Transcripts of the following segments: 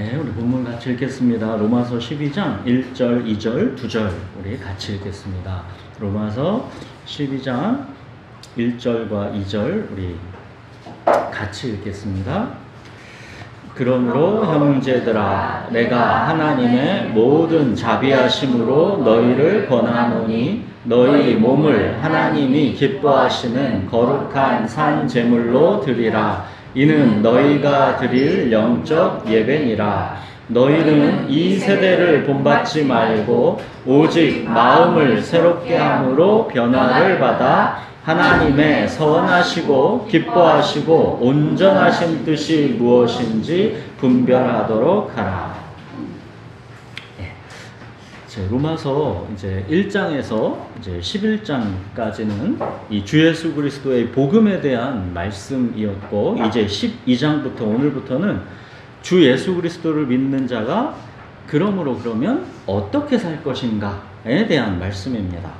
네, 우리 본문 같이 읽겠습니다. 로마서 12장 1절, 2절, 2절 우리 같이 읽겠습니다. 로마서 12장 1절과 2절 우리 같이 읽겠습니다. 그러므로 형제들아 내가 하나님의 모든 자비하심으로 너희를 권하노니 너희 몸을 하나님이 기뻐하시는 거룩한 산 제물로 드리라. 이는 너희가 드릴 영적 예배니라. 너희는 이 세대를 본받지 말고 오직 마음을 새롭게 함으로 변화를 받아 하나님의 선하시고 기뻐하시고 온전하신 뜻이 무엇인지 분별하도록 하라. 로마서 이제 1장에서 이제 11장까지는 이 주 예수 그리스도의 복음에 대한 말씀이었고, 이제 12장부터 오늘부터는 주 예수 그리스도를 믿는 자가 그러므로 그러면 어떻게 살 것인가에 대한 말씀입니다.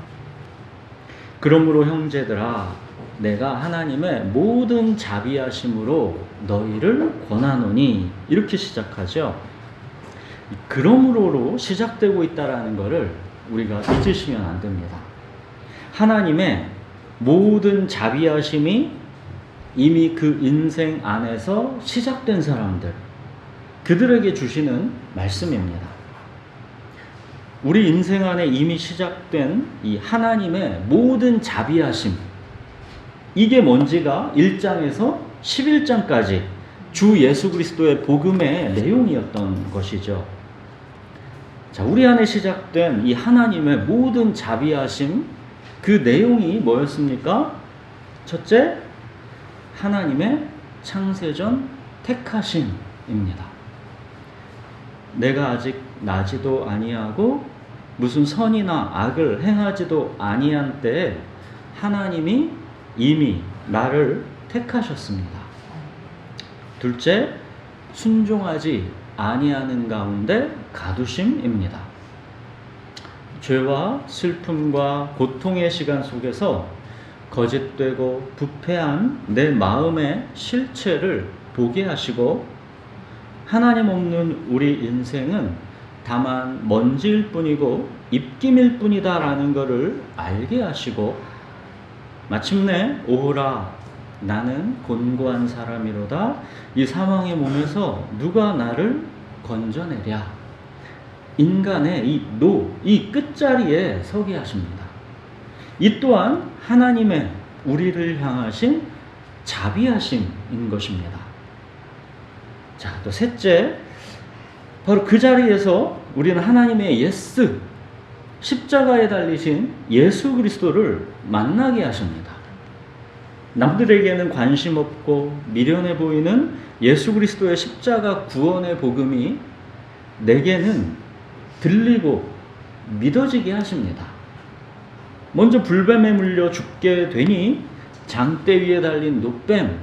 그러므로 형제들아 내가 하나님의 모든 자비하심으로 너희를 권하노니, 이렇게 시작하죠. 그러므로로 시작되고 있다라는 것을 우리가 잊으시면 안 됩니다. 하나님의 모든 자비하심이 이미 그 인생 안에서 시작된 사람들, 그들에게 주시는 말씀입니다. 우리 인생 안에 이미 시작된 이 하나님의 모든 자비하심, 이게 뭔지가 1장에서 11장까지 주 예수 그리스도의 복음의 내용이었던 것이죠. 자, 우리 안에 시작된 이 하나님의 모든 자비하심, 그 내용이 뭐였습니까? 첫째, 하나님의 창세전 택하심입니다. 내가 아직 나지도 아니하고 무슨 선이나 악을 행하지도 아니한 때에 하나님이 이미 나를 택하셨습니다. 둘째, 순종하지 아니하는 가운데 가두심입니다. 죄와 슬픔과 고통의 시간 속에서 거짓되고 부패한 내 마음의 실체를 보게 하시고, 하나님 없는 우리 인생은 다만 먼지일 뿐이고 입김일 뿐이다라는 것을 알게 하시고, 마침내 오호라 나는 곤고한 사람이로다. 이 사망의 몸에서 누가 나를 건져내랴. 인간의 이 끝자리에 서게 하십니다. 이 또한 하나님의 우리를 향하신 자비하심인 것입니다. 자, 또 셋째, 바로 그 자리에서 우리는 하나님의 예스, 십자가에 달리신 예수 그리스도를 만나게 하십니다. 남들에게는 관심 없고 미련해 보이는 예수 그리스도의 십자가 구원의 복음이 내게는 들리고 믿어지게 하십니다. 먼저 불뱀에 물려 죽게 되니 장대 위에 달린 노뱀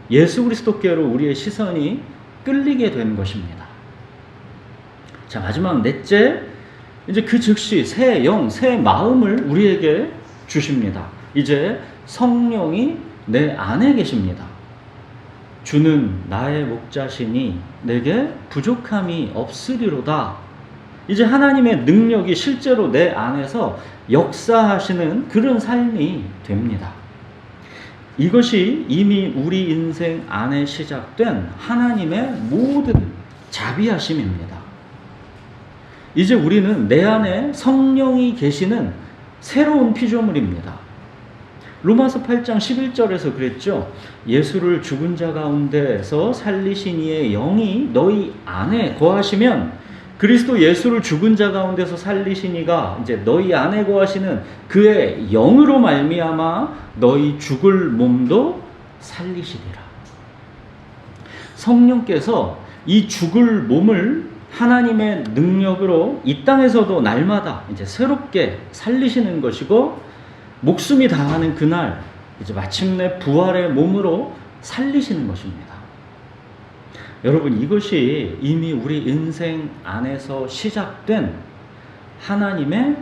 예수 그리스도께로 우리의 시선이 끌리게 된 것입니다. 자, 마지막 넷째, 이제 그 즉시 새 영, 새 마음을 우리에게 주십니다. 이제 성령이 내 안에 계십니다. 주는 나의 목자시니 내게 부족함이 없으리로다. 이제 하나님의 능력이 실제로 내 안에서 역사하시는 그런 삶이 됩니다. 이것이 이미 우리 인생 안에 시작된 하나님의 모든 자비하심입니다. 이제 우리는 내 안에 성령이 계시는 새로운 피조물입니다. 로마서 8장 11절에서 그랬죠. 예수를 죽은 자 가운데서 살리신 이의 영이 너희 안에 거하시면, 그리스도 예수를 죽은 자 가운데서 살리신 이가 이제 너희 안에 거하시는 그의 영으로 말미암아 너희 죽을 몸도 살리시리라. 성령께서 이 죽을 몸을 하나님의 능력으로 이 땅에서도 날마다 이제 새롭게 살리시는 것이고, 목숨이 다하는 그날 이제 마침내 부활의 몸으로 살리시는 것입니다. 여러분, 이것이 이미 우리 인생 안에서 시작된 하나님의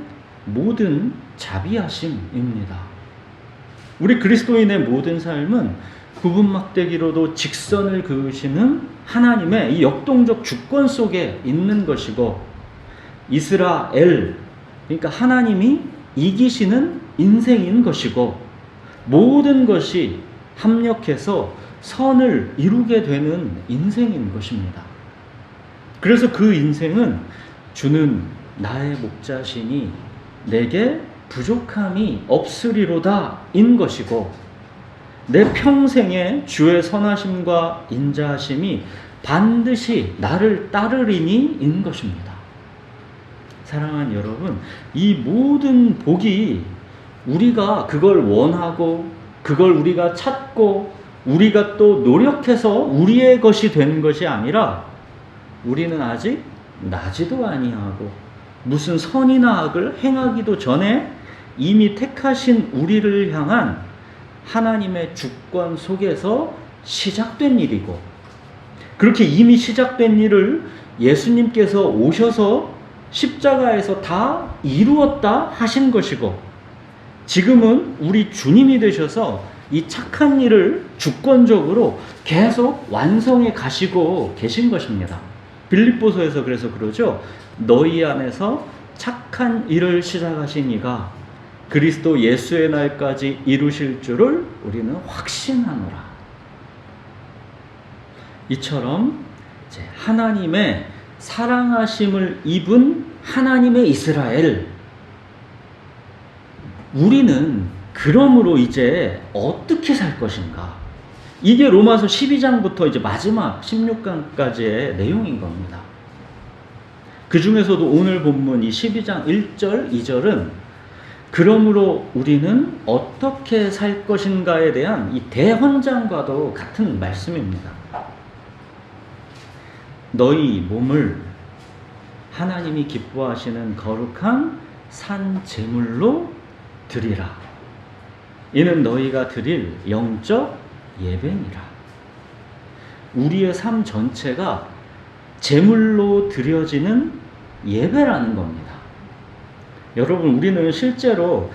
모든 자비하심입니다. 우리 그리스도인의 모든 삶은 구분 막대기로도 직선을 그으시는 하나님의 이 역동적 주권 속에 있는 것이고, 이스라엘, 그러니까 하나님이 이기시는 인생인 것이고, 모든 것이 합력해서 선을 이루게 되는 인생인 것입니다. 그래서 그 인생은 주는 나의 목자시니 내게 부족함이 없으리로다 인 것이고, 내 평생에 주의 선하심과 인자하심이 반드시 나를 따르리니 인 것입니다. 사랑하는 여러분, 이 모든 복이 우리가 그걸 원하고 그걸 우리가 찾고 우리가 또 노력해서 우리의 것이 된 것이 아니라, 우리는 아직 나지도 아니하고 무슨 선이나 악을 행하기도 전에 이미 택하신 우리를 향한 하나님의 주권 속에서 시작된 일이고, 그렇게 이미 시작된 일을 예수님께서 오셔서 십자가에서 다 이루었다 하신 것이고, 지금은 우리 주님이 되셔서 이 착한 일을 주권적으로 계속 완성해 가시고 계신 것입니다. 빌립보서에서 그래서 그러죠. 너희 안에서 착한 일을 시작하신 이가 그리스도 예수의 날까지 이루실 줄을 우리는 확신하노라. 이처럼 이제 하나님의 사랑하심을 입은 하나님의 이스라엘, 우리는 그러므로 이제 어떻게 살 것인가? 이게 로마서 12장부터 이제 마지막 16강까지의 내용인 겁니다. 그 중에서도 오늘 본문 이 12장 1절, 2절은 그러므로 우리는 어떻게 살 것인가에 대한 이 대헌장과도 같은 말씀입니다. 너희 몸을 하나님이 기뻐하시는 거룩한 산 제물로 드리라. 이는 너희가 드릴 영적 예배니라. 우리의 삶 전체가 제물로 드려지는 예배라는 겁니다. 여러분, 우리는 실제로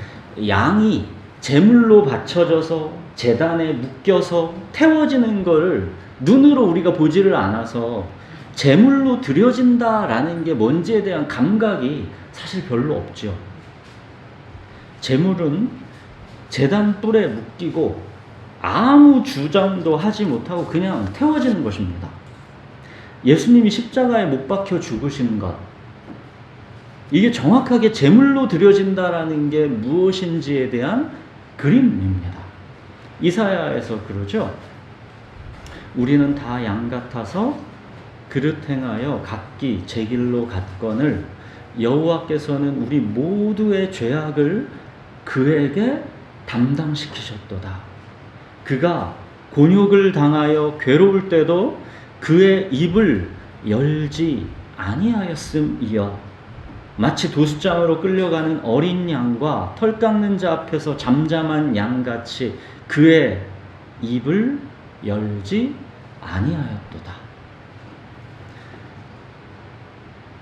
양이 제물로 바쳐져서 제단에 묶여서 태워지는 것을 눈으로 우리가 보지를 않아서 제물로 드려진다라는 게 뭔지에 대한 감각이 사실 별로 없죠. 제물은 제단 뿔에 묶이고 아무 주장도 하지 못하고 그냥 태워지는 것입니다. 예수님이 십자가에 못 박혀 죽으신 것, 이게 정확하게 제물로 드려진다라는 게 무엇인지에 대한 그림입니다. 이사야에서 그러죠. 우리는 다 양 같아서 그릇 행하여 각기 제 길로 갔거늘 여호와께서는 우리 모두의 죄악을 그에게 담당시키셨도다. 그가 곤욕을 당하여 괴로울 때도 그의 입을 열지 아니하였음이여. 마치 도수장으로 끌려가는 어린 양과 털 깎는 자 앞에서 잠잠한 양같이 그의 입을 열지 아니하였도다.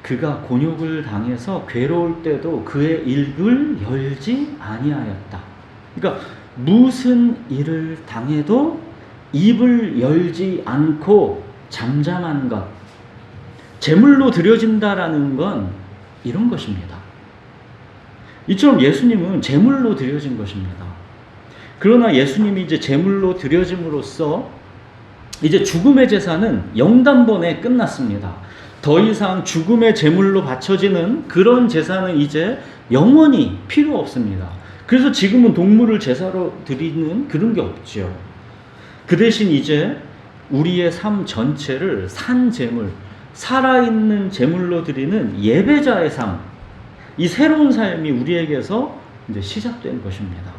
그가 곤욕을 당해서 괴로울 때도 그의 입을 열지 아니하였다. 그러니까 무슨 일을 당해도 입을 열지 않고 잠잠한 것, 제물로 드려진다라는 건 이런 것입니다. 이처럼 예수님은 제물로 드려진 것입니다. 그러나 예수님이 이제 제물로 드려짐으로써 이제 죽음의 제사는 영단번에 끝났습니다. 더 이상 죽음의 제물로 바쳐지는 그런 제사는 이제 영원히 필요 없습니다. 그래서 지금은 동물을 제사로 드리는 그런 게 없죠. 그 대신 이제 우리의 삶 전체를 산 제물, 살아있는 제물로 드리는 예배자의 삶, 이 새로운 삶이 우리에게서 이제 시작된 것입니다.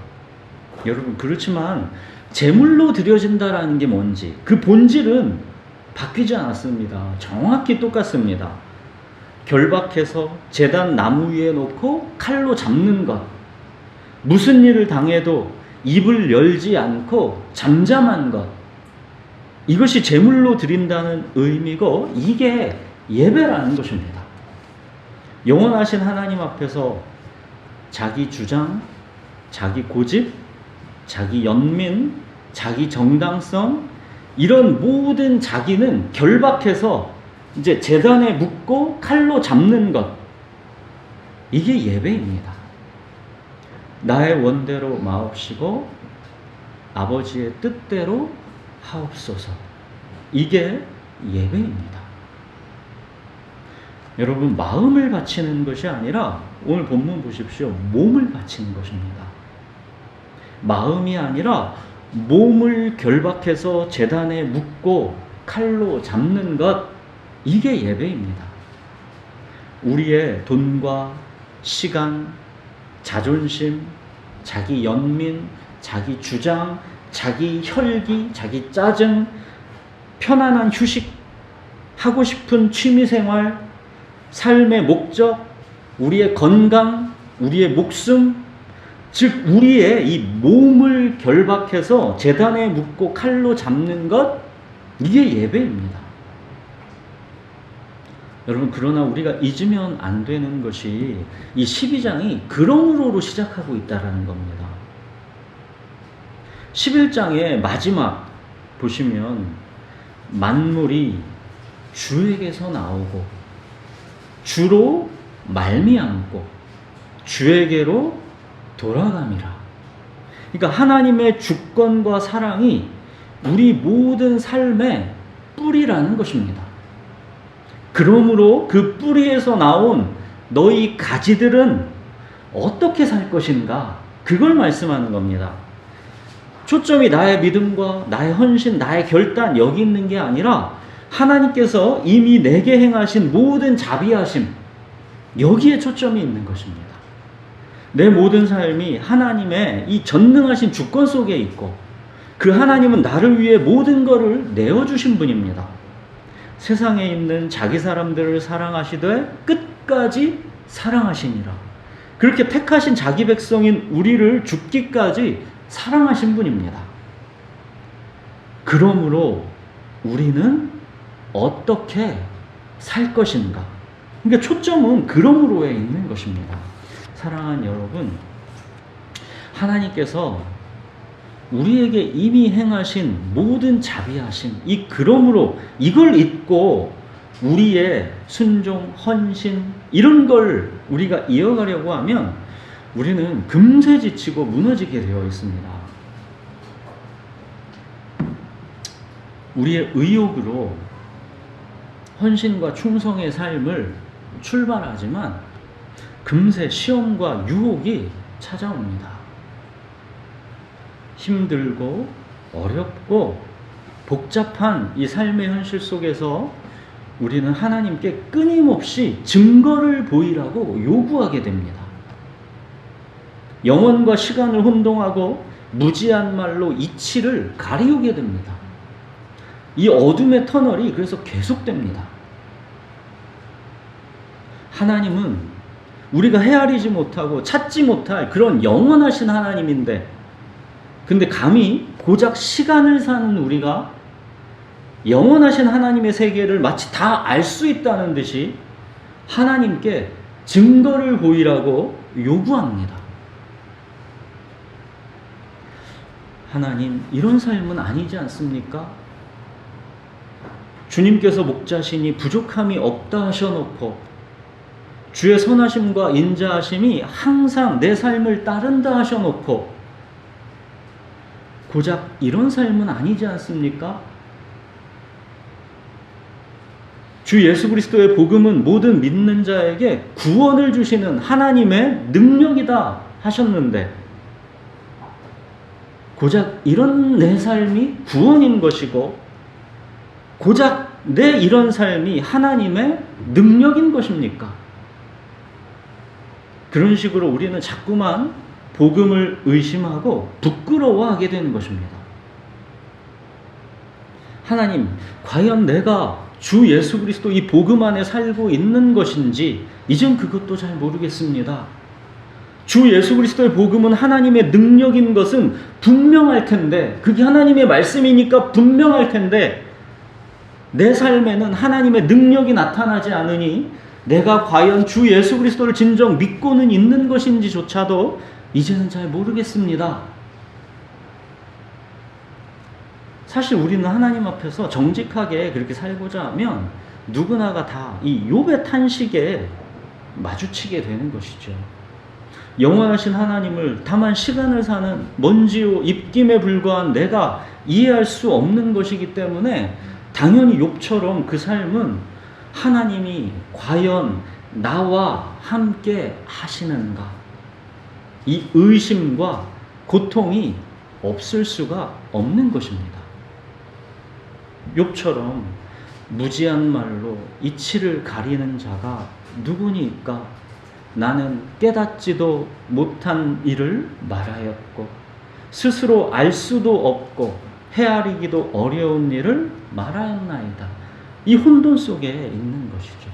여러분, 그렇지만 제물로 드려진다라는 게 뭔지, 그 본질은 바뀌지 않았습니다. 정확히 똑같습니다. 결박해서 제단 나무 위에 놓고 칼로 잡는 것, 무슨 일을 당해도 입을 열지 않고 잠잠한 것, 이것이 제물로 드린다는 의미고, 이게 예배라는 것입니다. 영원하신 하나님 앞에서 자기 주장, 자기 고집, 자기 연민, 자기 정당성, 이런 모든 자기는 결박해서 이제 제단에 묶고 칼로 잡는 것. 이게 예배입니다. 나의 원대로 마옵시고 아버지의 뜻대로 하옵소서. 이게 예배입니다. 여러분, 마음을 바치는 것이 아니라 오늘 본문 보십시오. 몸을 바치는 것입니다. 마음이 아니라 몸을 결박해서 제단에 묶고 칼로 잡는 것. 이게 예배입니다. 우리의 돈과 시간, 자존심, 자기 연민, 자기 주장, 자기 혈기, 자기 짜증, 편안한 휴식, 하고 싶은 취미생활, 삶의 목적, 우리의 건강, 우리의 목숨, 즉 우리의 이 몸을 결박해서 제단에 묶고 칼로 잡는 것, 이게 예배입니다. 여러분, 그러나 우리가 잊으면 안 되는 것이 이 12장이 그러므로로 시작하고 있다는 겁니다. 11장의 마지막 보시면 만물이 주에게서 나오고 주로 말미암고 주에게로 돌아감이라. 그러니까 하나님의 주권과 사랑이 우리 모든 삶의 뿌리라는 것입니다. 그러므로 그 뿌리에서 나온 너희 가지들은 어떻게 살 것인가? 그걸 말씀하는 겁니다. 초점이 나의 믿음과 나의 헌신, 나의 결단 여기 있는 게 아니라 하나님께서 이미 내게 행하신 모든 자비하심, 여기에 초점이 있는 것입니다. 내 모든 삶이 하나님의 이 전능하신 주권 속에 있고 그 하나님은 나를 위해 모든 것을 내어주신 분입니다. 세상에 있는 자기 사람들을 사랑하시되 끝까지 사랑하시니라. 그렇게 택하신 자기 백성인 우리를 죽기까지 사랑하신 분입니다. 그러므로 우리는 어떻게 살 것인가? 그러니까 초점은 그러므로에 있는 것입니다. 사랑하는 여러분, 하나님께서 우리에게 이미 행하신 모든 자비하심, 이 그러므로 이걸 잊고 우리의 순종, 헌신 이런 걸 우리가 이어가려고 하면 우리는 금세 지치고 무너지게 되어 있습니다. 우리의 의욕으로 헌신과 충성의 삶을 출발하지만 금세 시험과 유혹이 찾아옵니다. 힘들고 어렵고 복잡한 이 삶의 현실 속에서 우리는 하나님께 끊임없이 증거를 보이라고 요구하게 됩니다. 영혼과 시간을 혼동하고 무지한 말로 이치를 가리우게 됩니다. 이 어둠의 터널이 그래서 계속됩니다. 하나님은 우리가 헤아리지 못하고 찾지 못할 그런 영원하신 하나님인데, 근데 감히 고작 시간을 사는 우리가 영원하신 하나님의 세계를 마치 다 알 수 있다는 듯이 하나님께 증거를 보이라고 요구합니다. 하나님, 이런 삶은 아니지 않습니까? 주님께서 목자시니 부족함이 없다 하셔놓고 주의 선하심과 인자하심이 항상 내 삶을 따른다 하셔놓고 고작 이런 삶은 아니지 않습니까? 주 예수 그리스도의 복음은 모든 믿는 자에게 구원을 주시는 하나님의 능력이다 하셨는데 고작 이런 내 삶이 구원인 것이고 고작 내 이런 삶이 하나님의 능력인 것입니까? 그런 식으로 우리는 자꾸만 복음을 의심하고 부끄러워하게 되는 것입니다. 하나님, 과연 내가 주 예수 그리스도 이 복음 안에 살고 있는 것인지 이젠 그것도 잘 모르겠습니다. 주 예수 그리스도의 복음은 하나님의 능력인 것은 분명할 텐데, 그게 하나님의 말씀이니까 분명할 텐데 내 삶에는 하나님의 능력이 나타나지 않으니 내가 과연 주 예수 그리스도를 진정 믿고는 있는 것인지조차도 이제는 잘 모르겠습니다. 사실 우리는 하나님 앞에서 정직하게 그렇게 살고자 하면 누구나가 다 이 욥의 탄식에 마주치게 되는 것이죠. 영원하신 하나님을 다만 시간을 사는 먼지요 입김에 불과한 내가 이해할 수 없는 것이기 때문에 당연히 욥처럼 그 삶은 하나님이 과연 나와 함께 하시는가, 이 의심과 고통이 없을 수가 없는 것입니다. 욥처럼 무지한 말로 이치를 가리는 자가 누구니까? 나는 깨닫지도 못한 일을 말하였고 스스로 알 수도 없고 헤아리기도 어려운 일을 말하였나이다. 이 혼돈 속에 있는 것이죠.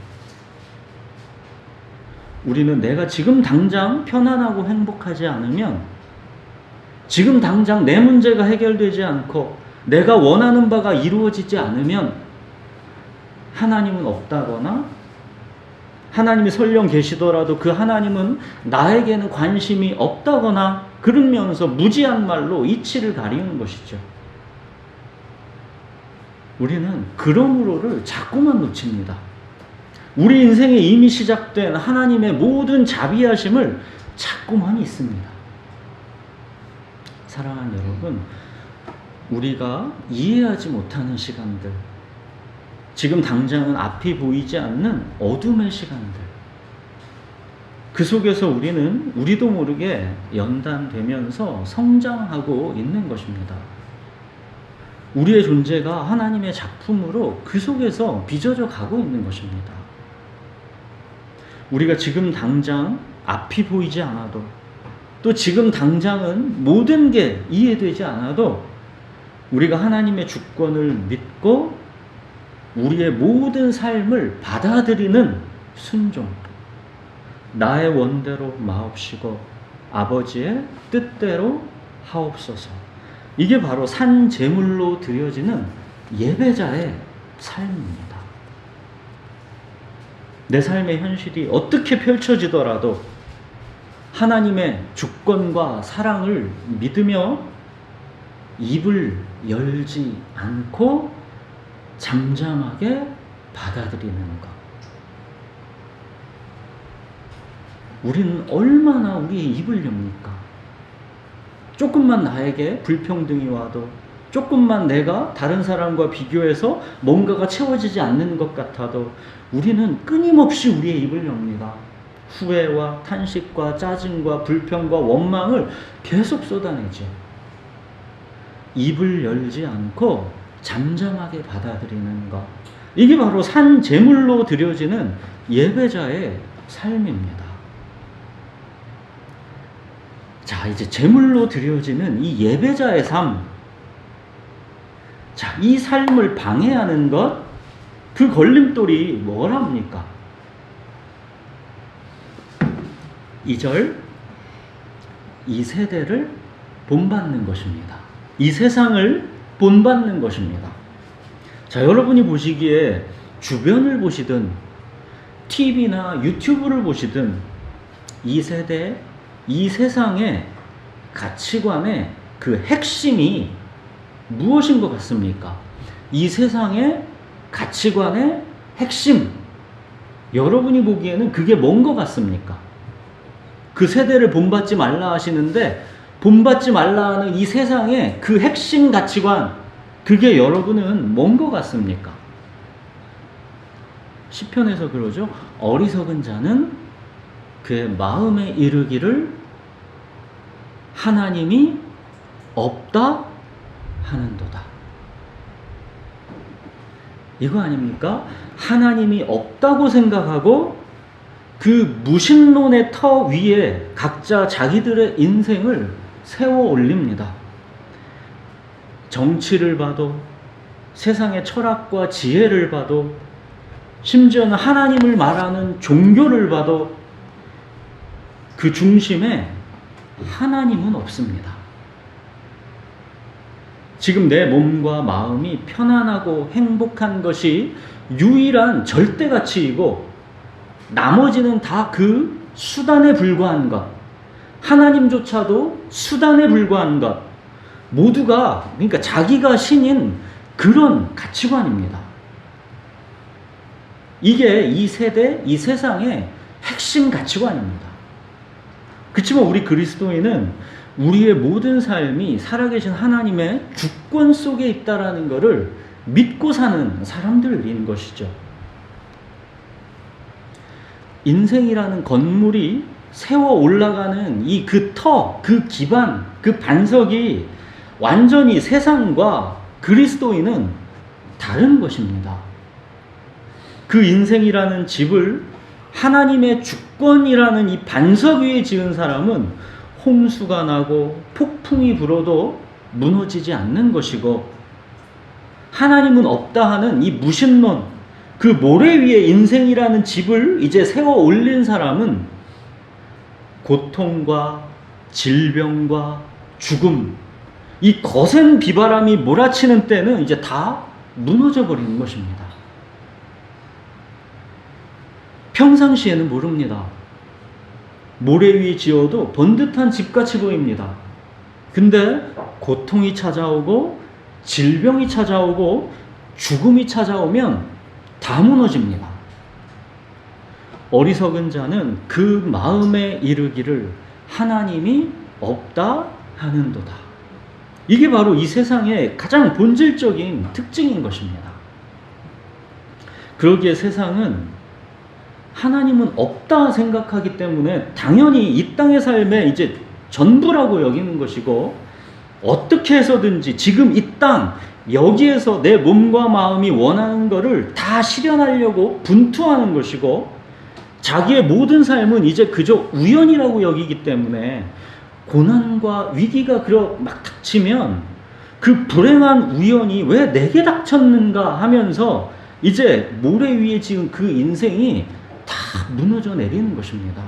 우리는 내가 지금 당장 편안하고 행복하지 않으면, 지금 당장 내 문제가 해결되지 않고 내가 원하는 바가 이루어지지 않으면 하나님은 없다거나, 하나님이 설령 계시더라도 그 하나님은 나에게는 관심이 없다거나, 그러면서 무지한 말로 이치를 가리는 것이죠. 우리는 그러므로를 자꾸만 놓칩니다. 우리 인생에 이미 시작된 하나님의 모든 자비하심을 자꾸만 잊습니다. 사랑하는 여러분, 우리가 이해하지 못하는 시간들, 지금 당장은 앞이 보이지 않는 어둠의 시간들, 그 속에서 우리는 우리도 모르게 연단되면서 성장하고 있는 것입니다. 우리의 존재가 하나님의 작품으로 그 속에서 빚어져 가고 있는 것입니다. 우리가 지금 당장 앞이 보이지 않아도, 또 지금 당장은 모든 게 이해되지 않아도 우리가 하나님의 주권을 믿고 우리의 모든 삶을 받아들이는 순종, 나의 원대로 마옵시고 아버지의 뜻대로 하옵소서, 이게 바로 산 제물로 드려지는 예배자의 삶입니다. 내 삶의 현실이 어떻게 펼쳐지더라도 하나님의 주권과 사랑을 믿으며 입을 열지 않고 잠잠하게 받아들이는 것. 우리는 얼마나 우리의 입을 엽니까? 조금만 나에게 불평등이 와도, 조금만 내가 다른 사람과 비교해서 뭔가가 채워지지 않는 것 같아도 우리는 끊임없이 우리의 입을 엽니다. 후회와 탄식과 짜증과 불평과 원망을 계속 쏟아내죠. 입을 열지 않고 잠잠하게 받아들이는 것, 이게 바로 산 제물로 드려지는 예배자의 삶입니다. 자, 이제 제물로 드려지는 이 예배자의 삶, 자, 이 삶을 방해하는 것, 그 걸림돌이 뭐랍니까? 2절, 이 세대를 본받는 것입니다. 이 세상을 본받는 것입니다. 자, 여러분이 보시기에 주변을 보시든 TV나 유튜브를 보시든 이 세대, 이 세상의 가치관의 그 핵심이 무엇인 것 같습니까? 이 세상의 가치관의 핵심, 여러분이 보기에는 그게 뭔 것 같습니까? 그 세대를 본받지 말라 하시는데 본받지 말라 하는 이 세상의 그 핵심 가치관, 그게 여러분은 뭔 것 같습니까? 시편에서 그러죠. 어리석은 자는 그의 마음에 이르기를 하나님이 없다 하는도다. 이거 아닙니까? 하나님이 없다고 생각하고 그 무신론의 터 위에 각자 자기들의 인생을 세워 올립니다. 정치를 봐도, 세상의 철학과 지혜를 봐도, 심지어는 하나님을 말하는 종교를 봐도 그 중심에 하나님은 없습니다. 지금 내 몸과 마음이 편안하고 행복한 것이 유일한 절대 가치이고 나머지는 다 그 수단에 불과한 것, 하나님조차도 수단에 불과한 것, 모두가 그러니까 자기가 신인 그런 가치관입니다. 이게 이 세대, 이 세상의 핵심 가치관입니다. 그렇지만 우리 그리스도인은 우리의 모든 삶이 살아계신 하나님의 주권 속에 있다라는 것을 믿고 사는 사람들인 것이죠. 인생이라는 건물이 세워 올라가는 이 그 터, 그 기반, 그 반석이 완전히 세상과 그리스도인은 다른 것입니다. 그 인생이라는 집을 하나님의 주권이라는 이 반석 위에 지은 사람은 홍수가 나고 폭풍이 불어도 무너지지 않는 것이고, 하나님은 없다 하는 이 무신론, 그 모래 위에 인생이라는 집을 이제 세워 올린 사람은 고통과 질병과 죽음, 이 거센 비바람이 몰아치는 때는 이제 다 무너져 버리는 것입니다. 평상시에는 모릅니다. 모래 위에 지어도 번듯한 집같이 보입니다. 근데 고통이 찾아오고 질병이 찾아오고 죽음이 찾아오면 다 무너집니다. 어리석은 자는 그 마음에 이르기를 하나님이 없다 하는도다. 이게 바로 이 세상의 가장 본질적인 특징인 것입니다. 그러기에 세상은 하나님은 없다 생각하기 때문에 당연히 이 땅의 삶에 이제 전부라고 여기는 것이고, 어떻게 해서든지 지금 이 땅 여기에서 내 몸과 마음이 원하는 것을 다 실현하려고 분투하는 것이고, 자기의 모든 삶은 이제 그저 우연이라고 여기기 때문에 고난과 위기가 막 닥치면 그 불행한 우연이 왜 내게 닥쳤는가 하면서 이제 모래 위에 지은 그 인생이 다 무너져 내리는 것입니다.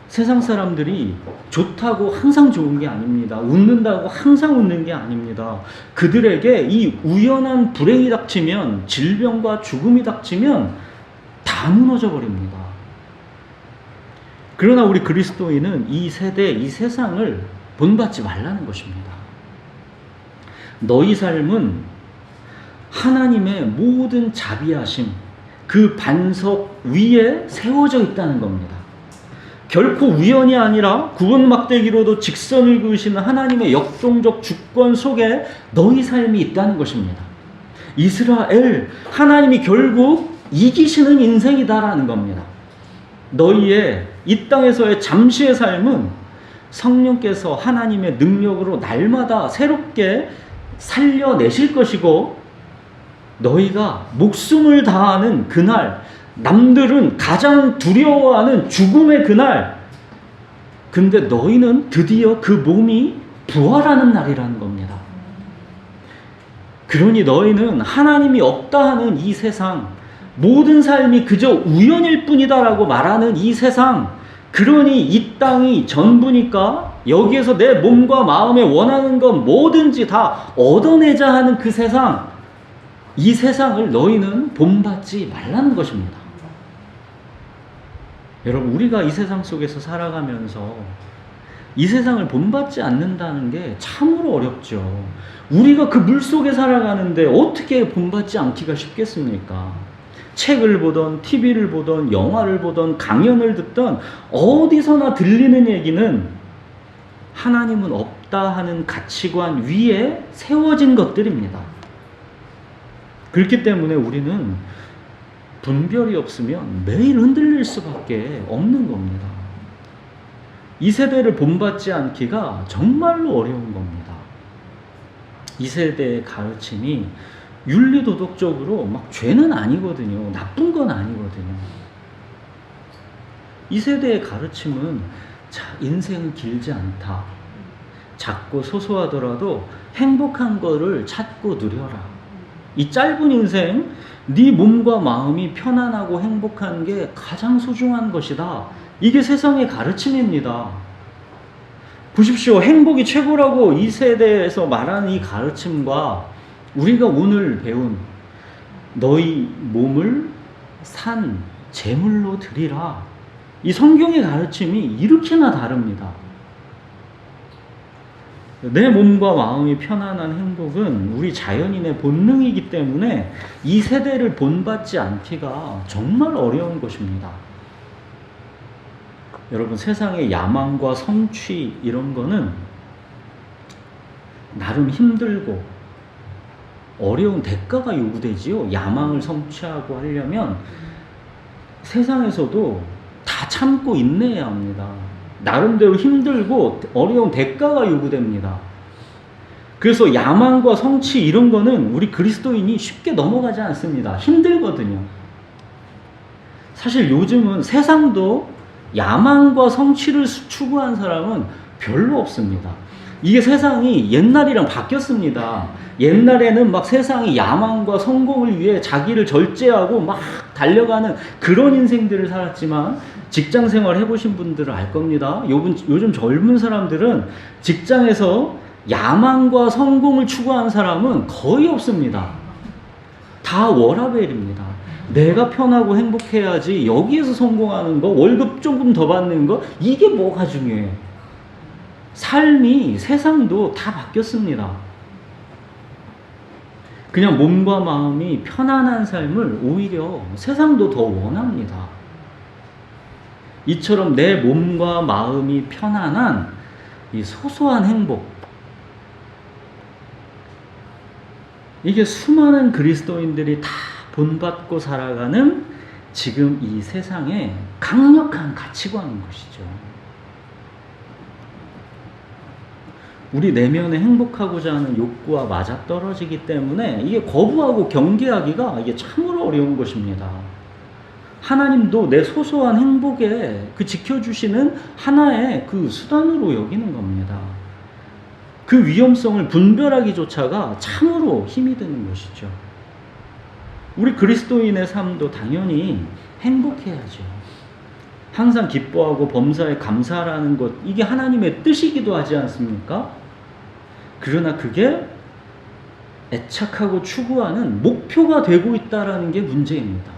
세상 사람들이 좋다고 항상 좋은 게 아닙니다. 웃는다고 항상 웃는 게 아닙니다. 그들에게 이 우연한 불행이 닥치면, 질병과 죽음이 닥치면 다 무너져 버립니다. 그러나 우리 그리스도인은 이 세대, 이 세상을 본받지 말라는 것입니다. 너희 삶은 하나님의 모든 자비하심, 그 반석 위에 세워져 있다는 겁니다. 결코 우연이 아니라 구원 막대기로도 직선을 그으시는 하나님의 역동적 주권 속에 너희 삶이 있다는 것입니다. 이스라엘, 하나님이 결국 이기시는 인생이다라는 겁니다. 너희의 이 땅에서의 잠시의 삶은 성령께서 하나님의 능력으로 날마다 새롭게 살려내실 것이고, 너희가 목숨을 다하는 그날, 남들은 가장 두려워하는 죽음의 그날, 근데 너희는 드디어 그 몸이 부활하는 날이라는 겁니다. 그러니 너희는 하나님이 없다 하는 이 세상, 모든 삶이 그저 우연일 뿐이다라고 말하는 이 세상, 그러니 이 땅이 전부니까 여기에서 내 몸과 마음에 원하는 것 뭐든지 다 얻어내자 하는 그 세상, 이 세상을 너희는 본받지 말라는 것입니다. 여러분, 우리가 이 세상 속에서 살아가면서 이 세상을 본받지 않는다는 게 참으로 어렵죠. 우리가 그 물속에 살아가는데 어떻게 본받지 않기가 쉽겠습니까? 책을 보던, TV를 보던, 영화를 보던, 강연을 듣던 어디서나 들리는 얘기는 하나님은 없다 하는 가치관 위에 세워진 것들입니다. 그렇기 때문에 우리는 분별이 없으면 매일 흔들릴 수밖에 없는 겁니다. 이 세대를 본받지 않기가 정말로 어려운 겁니다. 이 세대의 가르침이 윤리도덕적으로 막 죄는 아니거든요. 나쁜 건 아니거든요. 이 세대의 가르침은 인생은 길지 않다. 작고 소소하더라도 행복한 거를 찾고 누려라. 이 짧은 인생, 네 몸과 마음이 편안하고 행복한 게 가장 소중한 것이다. 이게 세상의 가르침입니다. 보십시오. 행복이 최고라고 이 세대에서 말하는 이 가르침과 우리가 오늘 배운 너희 몸을 산 제물로 드리라. 이 성경의 가르침이 이렇게나 다릅니다. 내 몸과 마음이 편안한 행복은 우리 자연인의 본능이기 때문에 이 세대를 본받지 않기가 정말 어려운 것입니다. 여러분, 세상의 야망과 성취 이런 거는 나름 힘들고 어려운 대가가 요구되지요. 야망을 성취하고 하려면 세상에서도 다 참고 인내해야 합니다. 나름대로 힘들고 어려운 대가가 요구됩니다. 그래서 야망과 성취 이런 거는 우리 그리스도인이 쉽게 넘어가지 않습니다. 힘들거든요. 사실 요즘은 세상도 야망과 성취를 추구한 사람은 별로 없습니다. 이게 세상이 옛날이랑 바뀌었습니다. 옛날에는 막 세상이 야망과 성공을 위해 자기를 절제하고 막 달려가는 그런 인생들을 살았지만, 직장 생활 해보신 분들은 알 겁니다. 요즘 젊은 사람들은 직장에서 야망과 성공을 추구하는 사람은 거의 없습니다. 다 워라밸입니다. 내가 편하고 행복해야지, 여기에서 성공하는 거, 월급 조금 더 받는 거, 이게 뭐가 중요해. 삶이, 세상도 다 바뀌었습니다. 그냥 몸과 마음이 편안한 삶을 오히려 세상도 더 원합니다. 이처럼 내 몸과 마음이 편안한 이 소소한 행복, 이게 수많은 그리스도인들이 다 본받고 살아가는 지금 이 세상의 강력한 가치관인 것이죠. 우리 내면에 행복하고자 하는 욕구와 맞아떨어지기 때문에 이게 거부하고 경계하기가 이게 참으로 어려운 것입니다. 하나님도 내 소소한 행복에 그 지켜주시는 하나의 그 수단으로 여기는 겁니다. 그 위험성을 분별하기조차가 참으로 힘이 드는 것이죠. 우리 그리스도인의 삶도 당연히 행복해야죠. 항상 기뻐하고 범사에 감사하라는 것, 이게 하나님의 뜻이기도 하지 않습니까? 그러나 그게 애착하고 추구하는 목표가 되고 있다는 게 문제입니다.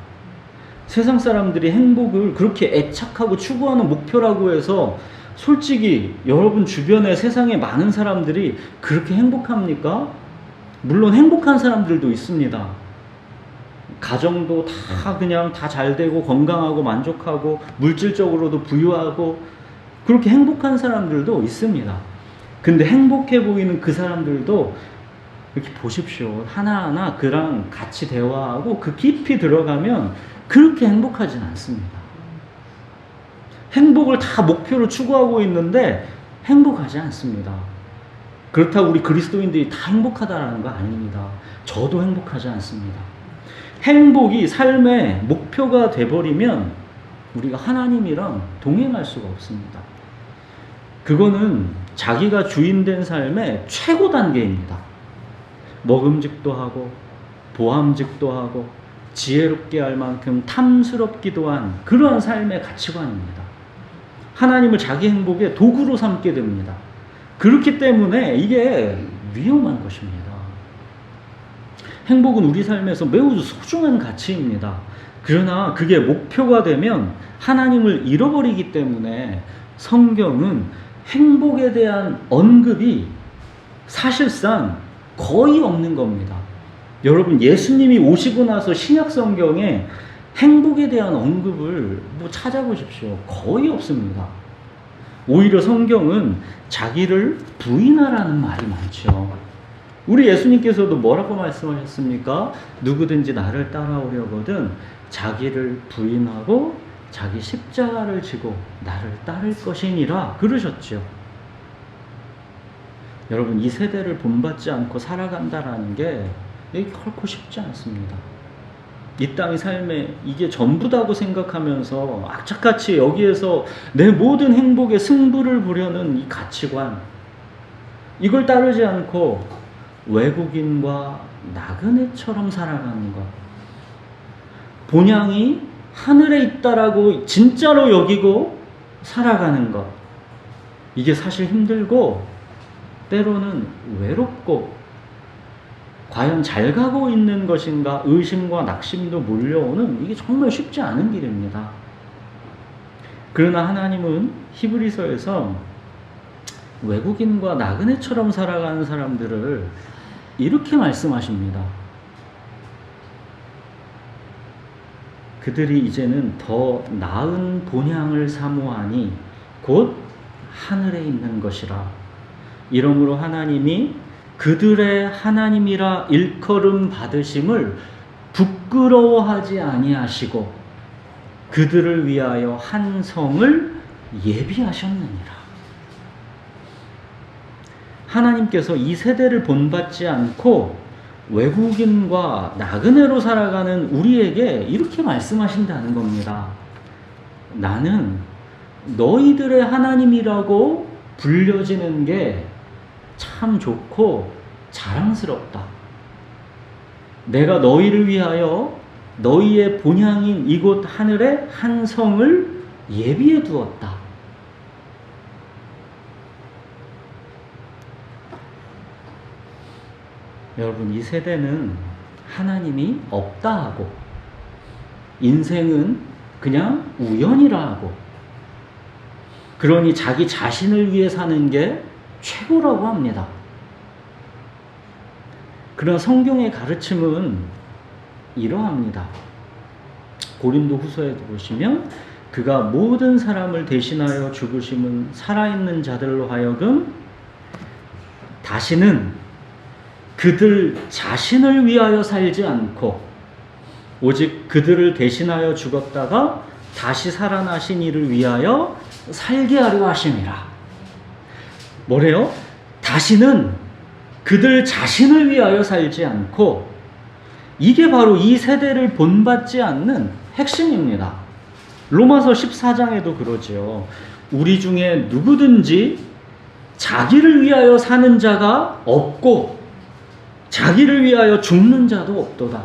세상 사람들이 행복을 그렇게 애착하고 추구하는 목표라고 해서 솔직히 여러분 주변에 세상에 많은 사람들이 그렇게 행복합니까? 물론 행복한 사람들도 있습니다. 가정도 다 그냥 다 잘 되고 건강하고 만족하고 물질적으로도 부유하고 그렇게 행복한 사람들도 있습니다. 근데 행복해 보이는 그 사람들도 이렇게 보십시오. 하나하나 그랑 같이 대화하고 그 깊이 들어가면 그렇게 행복하진 않습니다. 행복을 다 목표로 추구하고 있는데 행복하지 않습니다. 그렇다고 우리 그리스도인들이 다 행복하다는 거 아닙니다. 저도 행복하지 않습니다. 행복이 삶의 목표가 돼버리면 우리가 하나님이랑 동행할 수가 없습니다. 그거는 자기가 주인된 삶의 최고 단계입니다. 먹음직도 하고 보암직도 하고 지혜롭게 할 만큼 탐스럽기도 한 그러한 삶의 가치관입니다. 하나님을 자기 행복의 도구로 삼게 됩니다. 그렇기 때문에 이게 위험한 것입니다. 행복은 우리 삶에서 매우 소중한 가치입니다. 그러나 그게 목표가 되면 하나님을 잃어버리기 때문에 성경은 행복에 대한 언급이 사실상 거의 없는 겁니다. 여러분, 예수님이 오시고 나서 신약 성경에 행복에 대한 언급을 찾아보십시오. 거의 없습니다. 오히려 성경은 자기를 부인하라는 말이 많죠. 우리 예수님께서도 뭐라고 말씀하셨습니까? 누구든지 나를 따라오려거든 자기를 부인하고 자기 십자가를 지고 나를 따를 것이니라 그러셨죠. 여러분, 이 세대를 본받지 않고 살아간다라는 게 결코 쉽지 않습니다. 이 땅의 삶에 이게 전부다고 생각하면서 악착같이 여기에서 내 모든 행복에 승부를 보려는 이 가치관, 이걸 따르지 않고 외국인과 나그네처럼 살아가는 것, 본향이 하늘에 있다라고 진짜로 여기고 살아가는 것, 이게 사실 힘들고 때로는 외롭고 과연 잘 가고 있는 것인가 의심과 낙심도 몰려오는, 이게 정말 쉽지 않은 길입니다. 그러나 하나님은 히브리서에서 외국인과 나그네처럼 살아가는 사람들을 이렇게 말씀하십니다. 그들이 이제는 더 나은 본향을 사모하니 곧 하늘에 있는 것이라. 이러므로 하나님이 그들의 하나님이라 일컬음 받으심을 부끄러워하지 아니하시고 그들을 위하여 한 성을 예비하셨느니라. 하나님께서 이 세대를 본받지 않고 외국인과 나그네로 살아가는 우리에게 이렇게 말씀하신다는 겁니다. 나는 너희들의 하나님이라고 불려지는 게 참 좋고 자랑스럽다. 내가 너희를 위하여 너희의 본향인 이곳 하늘에 한 성을 예비해 두었다. 여러분, 이 세대는 하나님이 없다 하고 인생은 그냥 우연이라 하고 그러니 자기 자신을 위해 사는 게 최고라고 합니다. 그러나 성경의 가르침은 이러합니다. 고린도 후서에도 보시면 그가 모든 사람을 대신하여 죽으심은 살아있는 자들로 하여금 다시는 그들 자신을 위하여 살지 않고 오직 그들을 대신하여 죽었다가 다시 살아나신 이를 위하여 살게 하려 하심이라. 뭐래요? 다시는 그들 자신을 위하여 살지 않고, 이게 바로 이 세대를 본받지 않는 핵심입니다. 로마서 14장에도 그러죠. 우리 중에 누구든지 자기를 위하여 사는 자가 없고 자기를 위하여 죽는 자도 없도다.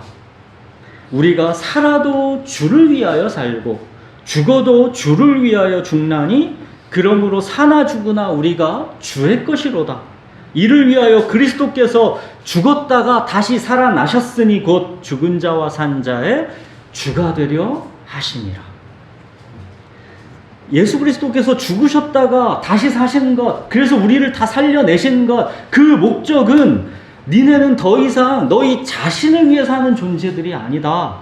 우리가 살아도 주를 위하여 살고 죽어도 주를 위하여 죽나니 그러므로 사나 죽으나 우리가 주의 것이로다. 이를 위하여 그리스도께서 죽었다가 다시 살아나셨으니 곧 죽은 자와 산 자의 주가 되려 하심이라. 예수 그리스도께서 죽으셨다가 다시 사신 것, 그래서 우리를 다 살려내신 것, 그 목적은 니네는 더 이상 너희 자신을 위해 사는 존재들이 아니다.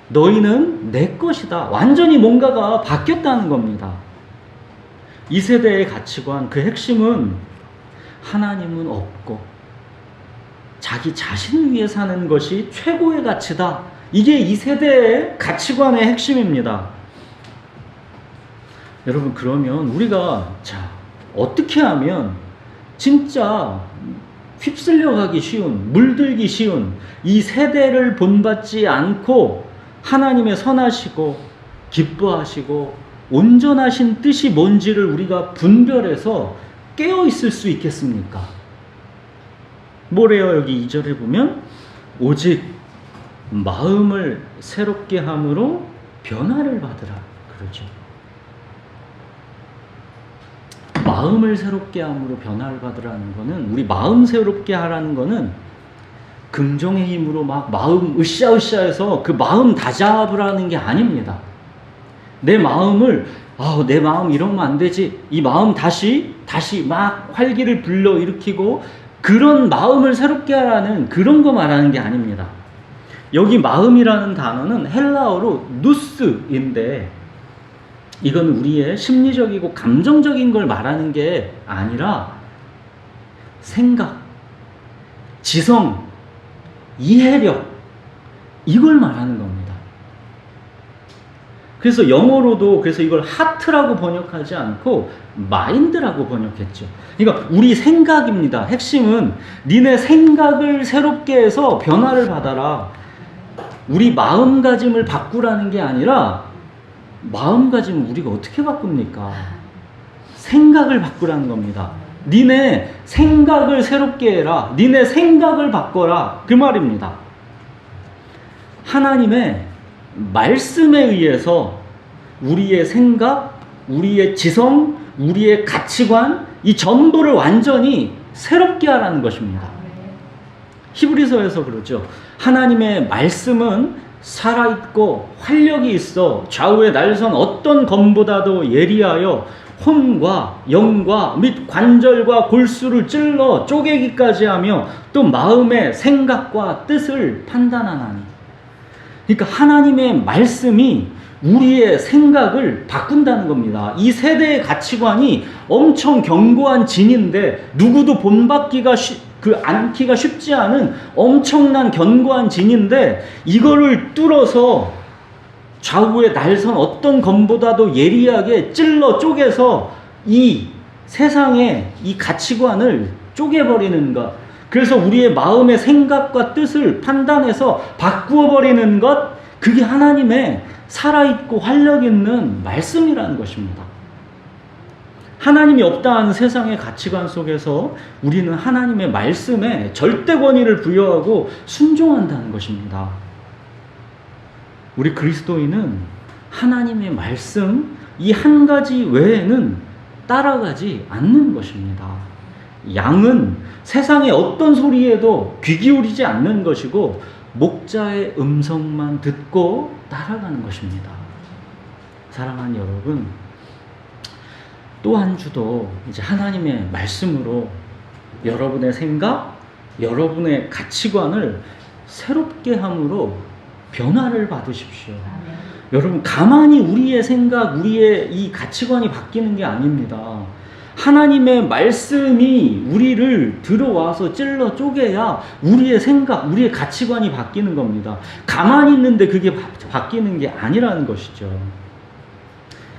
너희는 내 것이다. 완전히 뭔가가 바뀌었다는 겁니다. 이 세대의 가치관, 그 핵심은 하나님은 없고 자기 자신을 위해 사는 것이 최고의 가치다. 이게 이 세대의 가치관의 핵심입니다. 여러분, 그러면 우리가 어떻게 하면 진짜 휩쓸려 가기 쉬운, 물들기 쉬운 이 세대를 본받지 않고 하나님의 선하시고 기뻐하시고 온전하신 뜻이 뭔지를 우리가 분별해서 깨어 있을 수 있겠습니까? 뭐래요? 여기 2절에 보면 오직 마음을 새롭게 함으로 변화를 받으라 그러죠. 마음을 새롭게 함으로 변화를 받으라는 거는, 우리 마음 새롭게 하라는 거는 긍정의 힘으로 막 마음 으쌰으쌰해서 그 마음 다잡으라는 게 아닙니다. 내 마음을 내 마음 이러면 안 되지, 이 마음 다시 막 활기를 불러일으키고 그런 마음을 새롭게 하라는 그런 거 말하는 게 아닙니다. 여기 마음이라는 단어는 헬라어로 누스인데 이건 우리의 심리적이고 감정적인 걸 말하는 게 아니라 생각, 지성, 이해력, 이걸 말하는 겁니다. 그래서 영어로도 그래서 이걸 하트라고 번역하지 않고 마인드라고 번역했죠. 그러니까 우리 생각입니다. 핵심은 니네 생각을 새롭게 해서 변화를 받아라. 우리 마음가짐을 바꾸라는 게 아니라, 마음가짐을 우리가 어떻게 바꿉니까? 생각을 바꾸라는 겁니다. 니네 생각을 새롭게 해라. 니네 생각을 바꿔라. 그 말입니다. 하나님의 말씀에 의해서 우리의 생각, 우리의 지성, 우리의 가치관, 이 전부를 완전히 새롭게 하라는 것입니다. 히브리서에서 그러죠. 하나님의 말씀은 살아있고 활력이 있어 좌우에 날선 어떤 검보다도 예리하여 혼과 영과 및 관절과 골수를 찔러 쪼개기까지 하며 또 마음의 생각과 뜻을 판단하나니. 그러니까 하나님의 말씀이 우리의 생각을 바꾼다는 겁니다. 이 세대의 가치관이 엄청 견고한 진인데 누구도 본받기가 앉기가 쉽지 않은 엄청난 견고한 진인데 이거를 뚫어서 좌우의 날선 어떤 검보다도 예리하게 찔러 쪼개서 이 세상의 이 가치관을 쪼개버리는 것. 그래서 우리의 마음의 생각과 뜻을 판단해서 바꾸어버리는 것. 그게 하나님의 살아있고 활력있는 말씀이라는 것입니다. 하나님이 없다 하는 세상의 가치관 속에서 우리는 하나님의 말씀에 절대 권위를 부여하고 순종한다는 것입니다. 우리 그리스도인은 하나님의 말씀 이 한 가지 외에는 따라가지 않는 것입니다. 양은 세상의 어떤 소리에도 귀 기울이지 않는 것이고 목자의 음성만 듣고 따라가는 것입니다. 사랑하는 여러분, 또 한 주도 이제 하나님의 말씀으로 여러분의 생각, 여러분의 가치관을 새롭게 함으로 변화를 받으십시오. 여러분, 가만히 우리의 생각, 우리의 이 가치관이 바뀌는 게 아닙니다. 하나님의 말씀이 우리를 들어와서 찔러 쪼개야 우리의 생각, 우리의 가치관이 바뀌는 겁니다. 가만히 있는데 그게 바뀌는 게 아니라는 것이죠.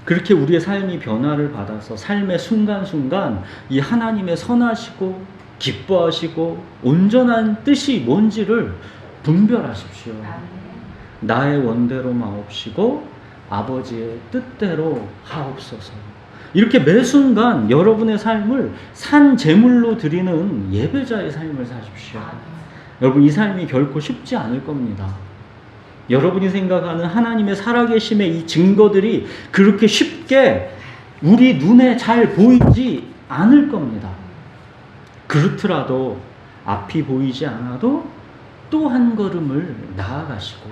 그렇게 우리의 삶이 변화를 받아서 삶의 순간순간 이 하나님의 선하시고 기뻐하시고 온전한 뜻이 뭔지를 분별하십시오. 나의 원대로 마옵시고 아버지의 뜻대로 하옵소서. 이렇게 매 순간 여러분의 삶을 산 제물로 드리는 예배자의 삶을 사십시오. 여러분, 이 삶이 결코 쉽지 않을 겁니다. 여러분이 생각하는 하나님의 살아계심의 이 증거들이 그렇게 쉽게 우리 눈에 잘 보이지 않을 겁니다. 그렇더라도 앞이 보이지 않아도 또 한 걸음을 나아가시고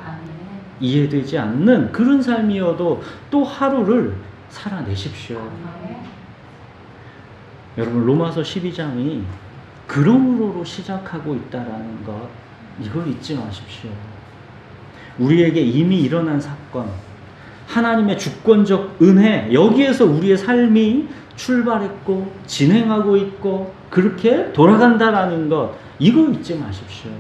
이해되지 않는 그런 삶이어도 또 하루를 살아내십시오. 여러분, 로마서 12장이 그러므로로 시작하고 있다라는 것, 이걸 잊지 마십시오. 우리에게 이미 일어난 사건, 하나님의 주권적 은혜, 여기에서 우리의 삶이 출발했고 진행하고 있고 그렇게 돌아간다라는 것, 이거 잊지 마십시오.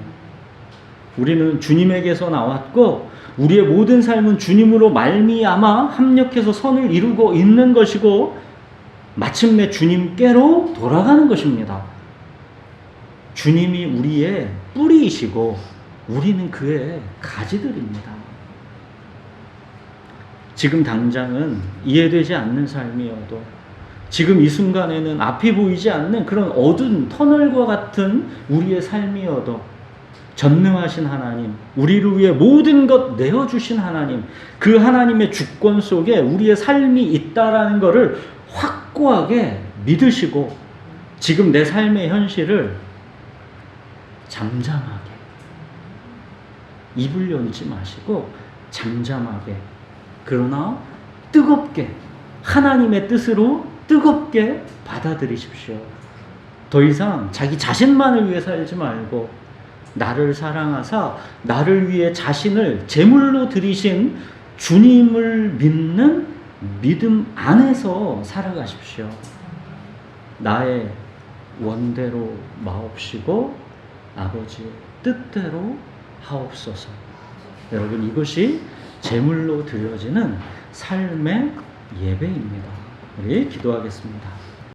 우리는 주님에게서 나왔고 우리의 모든 삶은 주님으로 말미암아 합력해서 선을 이루고 있는 것이고 마침내 주님께로 돌아가는 것입니다. 주님이 우리의 뿌리이시고 우리는 그의 가지들입니다. 지금 당장은 이해되지 않는 삶이어도 지금 이 순간에는 앞이 보이지 않는 그런 어두운 터널과 같은 우리의 삶이어도 전능하신 하나님, 우리를 위해 모든 것 내어주신 하나님, 그 하나님의 주권 속에 우리의 삶이 있다라는 것을 확고하게 믿으시고 지금 내 삶의 현실을 잠잠하게, 입을 열지 마시고 잠잠하게, 그러나 뜨겁게 하나님의 뜻으로 뜨겁게 받아들이십시오. 더 이상 자기 자신만을 위해 살지 말고 나를 사랑하사 나를 위해 자신을 제물로 드리신 주님을 믿는 믿음 안에서 살아가십시오. 나의 원대로 마옵시고 아버지의 뜻대로 하옵소서. 여러분, 이것이 제물로 드려지는 삶의 예배입니다. 우리 기도하겠습니다.